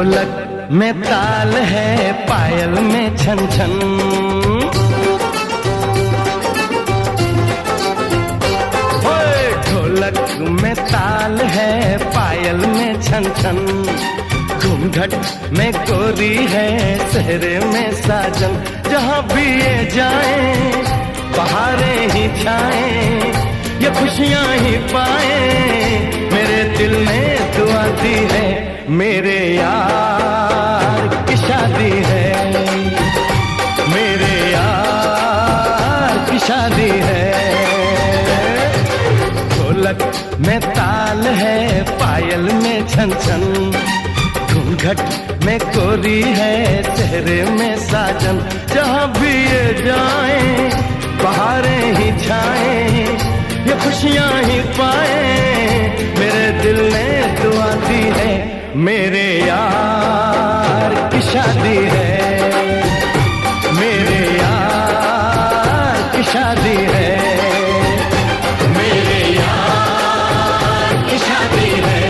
ढोलक में ताल है, पायल में छन छन। ढोलक में ताल है, पायल में छन छन। घूंघट में गोरी है, सेहरे में साजन। जहाँ भी ये जाए बहारें ही छाएं, ये खुशियाँ ही पाए। मेरे दिल ने दुआ दी है, मेरे यार की शादी है, मेरे यार की शादी है। ढोलक में ताल है, पायल में छन छन। घूंघट में कोरी है, सेहरे में साजन। जहाँ भी ये जाए बहारें ही छाए, ये खुशियाँ ही पाए। मेरे दिल ने दुआ दी है, मेरे यार की शादी है, मेरे यार की शादी है, मेरे यार की शादी है,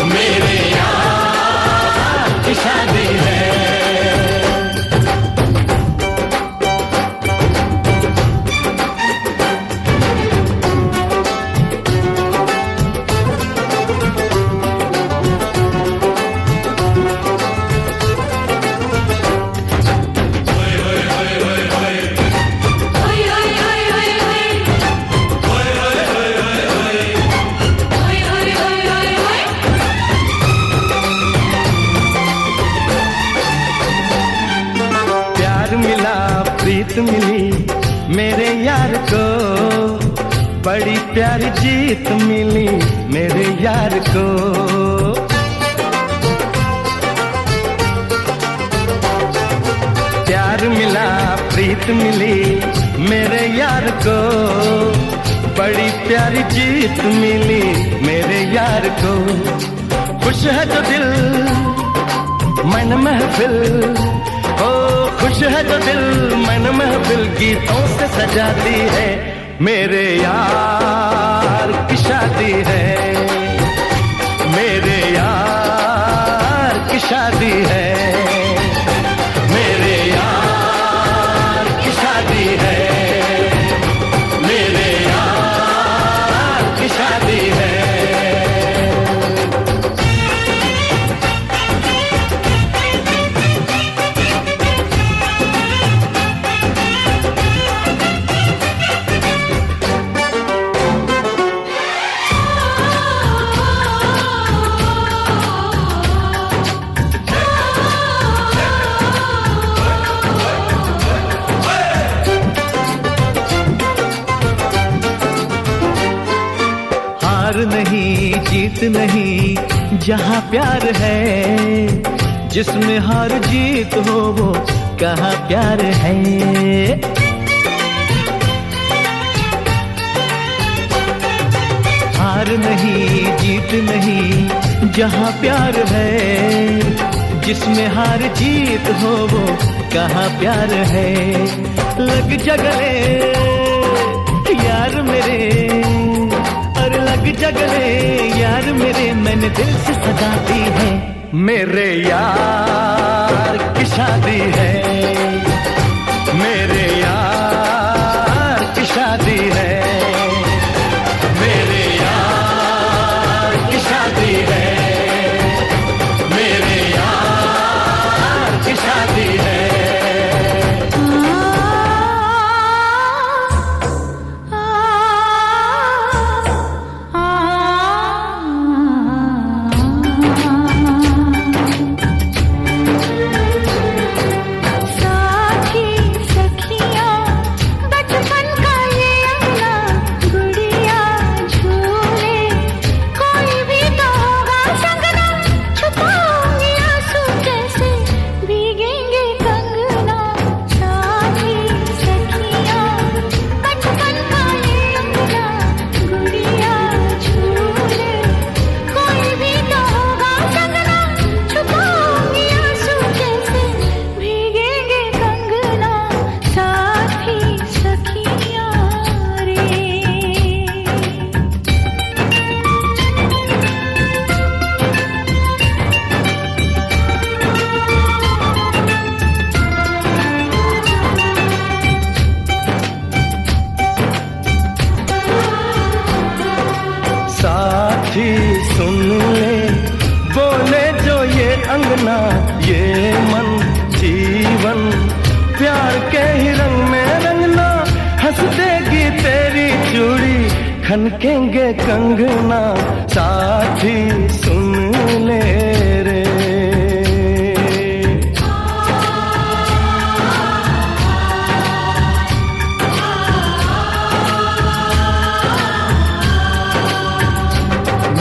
मेरे यार की शादी है। प्रीत मिली मेरे यार को, बड़ी प्यारी जीत मिली मेरे यार को। प्यार मिला प्रीत मिली मेरे यार को, बड़ी प्यारी जीत मिली मेरे यार को। खुश है जो दिल मन महफिल, ओ खुश है जो दिल मन महफिल गीतों से सजाती है। मेरे यार की शादी है, मेरे यार की शादी है, मेरे यार की शादी है, मेरे यार की शादी है। नहीं जीत नहीं जहाँ प्यार है, जिसमें हार जीत हो वो कहाँ प्यार है। हार नहीं जीत नहीं जहाँ प्यार है, जिसमें हार जीत हो वो कहाँ प्यार है। लग जा गले यार मेरे, और लग जा गले यार मेरे, मैंने दिल से सजा दी है। मेरे यार की शादी है, मेरे यार की शादी है, मेरे यार की शादी है, मेरे यार की शादी है। साथी सखी ये मन जीवन प्यार के ही रंग में रंगना, हंस देगी तेरी चूड़ी, खनकेंगे कंगना, साथी सुन ले रे।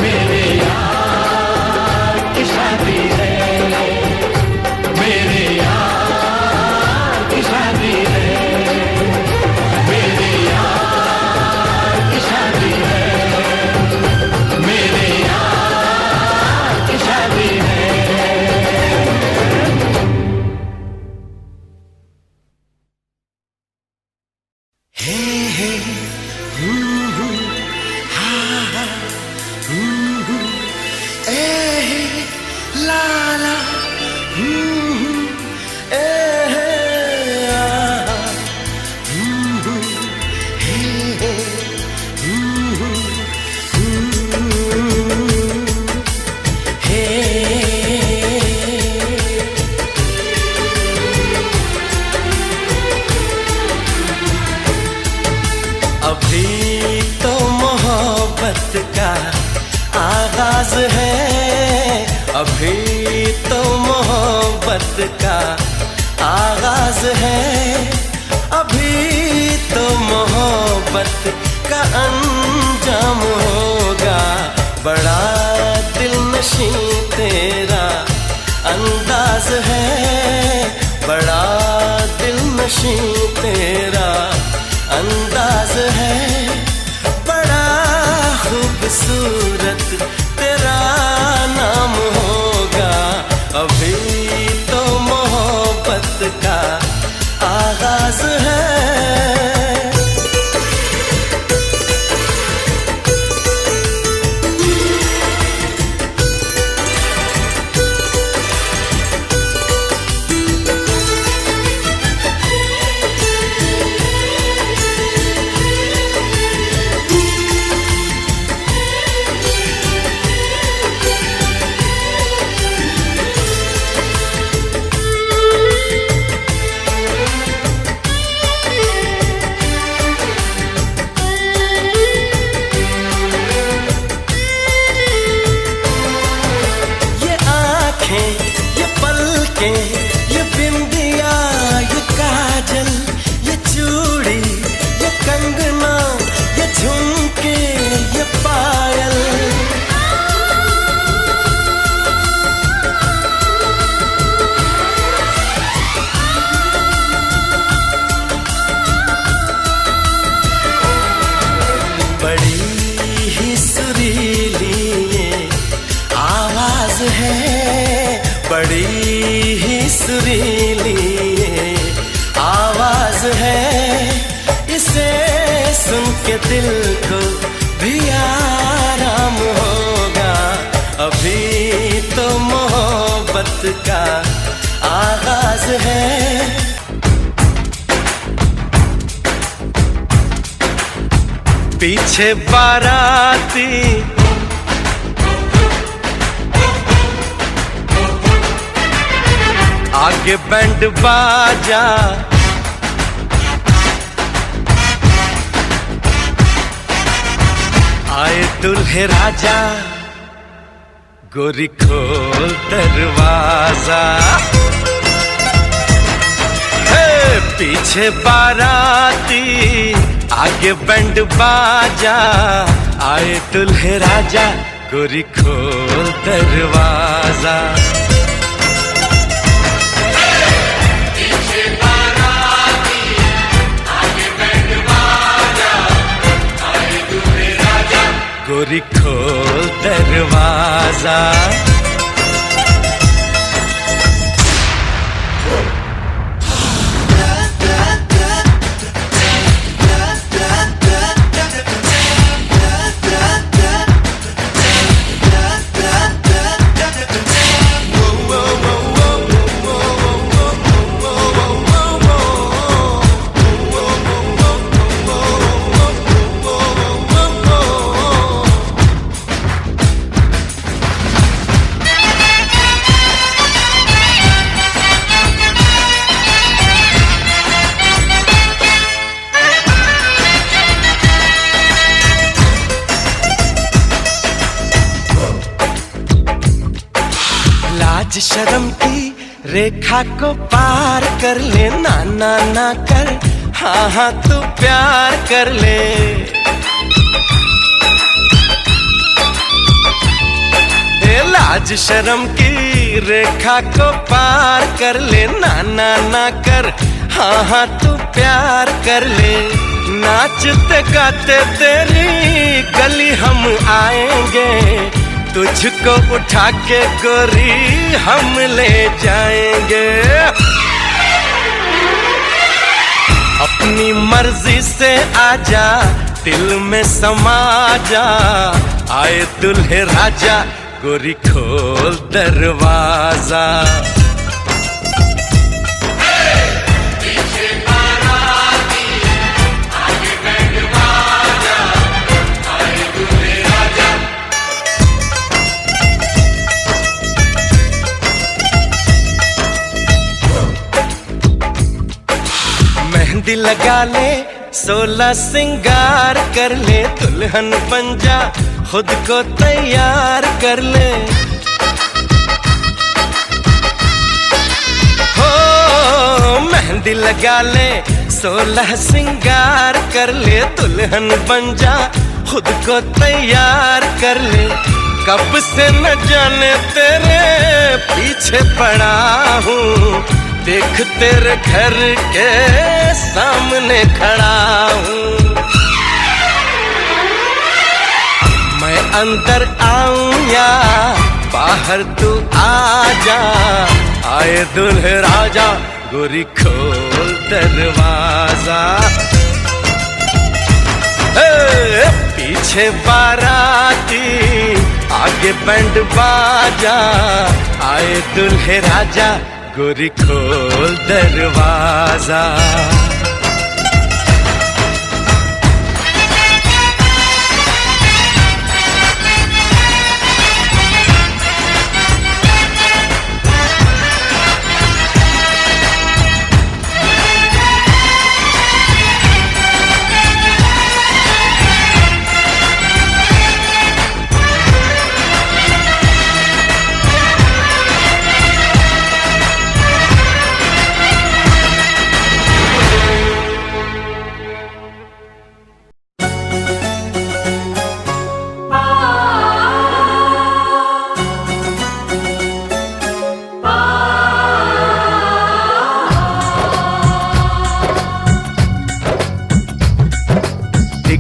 मेरे यार की शादी है, मेरे यार की शादी है, मेरे यार की शादी है, मेरे यार की शादी है। हे हे हा हा ए ला ला ए आ अभी तो मोहब्बत का आगाज है, अभी तो मोहब्बत का आगाज है, अभी तो मोहब्बत का अंजाम होगा। बड़ा दिलनशीं तेरा अंदाज है, बड़ा दिलनशीं तेरा अंदाज है, बड़ा खूबसूरत तेरा नाम होगा। अभी तो मोहब्बत का आगाज है। ये पलकें, ये बिंदिया, ये काजल, ये चूड़ी, ये कंगना, ये झुमके, ये पायल, बड़ी ही सुरीली ये आवाज है, बड़ी ही सुरीली ये आवाज है, इसे सुन के दिल को भी आराम होगा। अभी तो मोहब्बत का आगाज है। पीछे बाराती आगे बैंड बाजा, आए दुल्हे राजा, गोरी खोल दरवाजा। हे पीछे बाराती आगे बैंड बाजा, आए दुल्हे राजा, गोरी खोल दरवाजा। गोरी खोल दरवाजा। लाज शर्म की रेखा को पार कर ले, ना ना ना कर, हाँ हाँ तू प्यार कर ले। लाज शर्म की रेखा को पार कर ले, ना ना ना कर, हाँ हाँ तू प्यार कर ले। नाचते गाते तेरी गली हम आएंगे, तुझको उठा के गोरी हम ले जाएंगे। अपनी मर्जी से आजा, दिल में समा जा, आए दुल्हे राजा गोरी खोल दरवाजा। मेहंदी लगा ले, 16 सिंगार कर ले, दुल्हन बन जा, खुद को तैयार कर ले। हो मेहंदी लगा ले, 16 सिंगार कर ले, दुल्हन बन जा, खुद को तैयार कर ले। कब से न जाने तेरे पीछे पड़ा हूँ, देख तेरे घर के सामने खड़ा हूँ। मैं अंदर आऊं या बाहर तू आजा, आए दुल्हे राजा गोरी खोल दरवाजा। पीछे बाराती आगे बैंड बाजा, आए दुल्हे राजा गोरी खोल दरवाजा।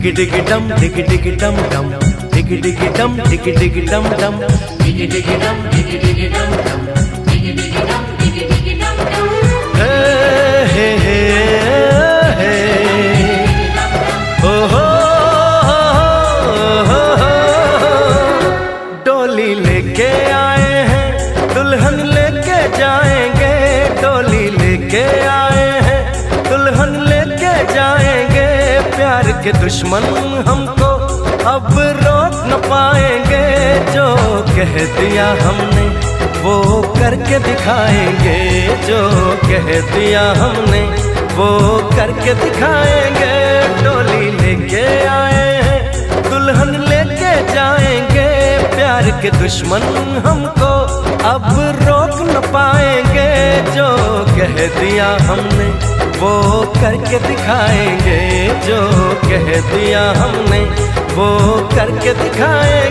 Diggy diggy dum, diggy diggy dum dum, diggy diggy dum, diggy diggy dum dum, diggy diggy dum, diggy diggy dum dum, diggy diggy dum, diggy diggy dum dum. Hey hey hey hey, oh ho ho ho. डोली लेके आए हैं, दुल्हन लेके जाएंगे, डोली लेके आए हैं, दुल्हन लेके जाएंगे। प्यार के दुश्मन हमको अब रोक न पाएंगे, जो कह दिया हमने वो करके दिखाएंगे, जो कह दिया हमने वो करके दिखाएंगे। डोली लेके आए हैं, दुल्हन लेके जाएंगे, प्यार के दुश्मन हमको अब रोक न पाएंगे, जो कह दिया हमने वो करके दिखाएंगे, जो कह दिया हमने वो करके दिखाएंगे।